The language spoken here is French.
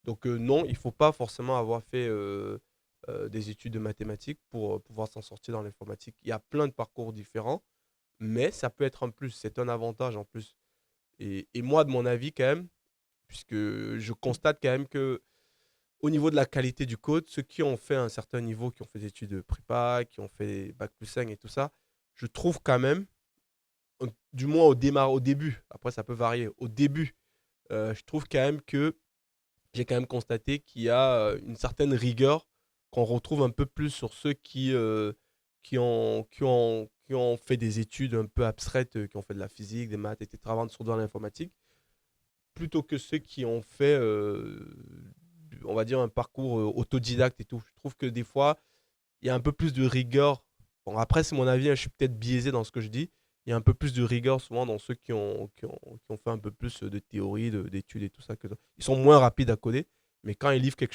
Donc non, il faut pas forcément avoir fait des études de mathématiques pour pouvoir s'en sortir dans l'informatique. Il y a plein de parcours différents, mais ça peut être un plus, c'est un avantage en plus. Et moi, de mon avis, quand même, puisque je constate quand même que au niveau de la qualité du code, ceux qui ont fait un certain niveau, qui ont fait des études de prépa, qui ont fait bac plus 5 et tout ça, je trouve quand même, du moins au début, après ça peut varier, au début, je trouve quand même que j'ai quand même constaté qu'il y a une certaine rigueur qu'on retrouve un peu plus sur ceux qui ont fait des études un peu abstraites, qui ont fait de la physique, des maths, etc., avant de se retrouver dans l'informatique, plutôt que ceux qui ont fait, on va dire, un parcours autodidacte et tout. Je trouve que des fois, il y a un peu plus de rigueur. Bon, après, c'est mon avis, hein, je suis peut-être biaisé dans ce que je dis. Il y a un peu plus de rigueur souvent dans ceux qui ont fait un peu plus de théorie, d'études et tout ça. Ils sont moins rapides à coder, mais quand ils livrent quelque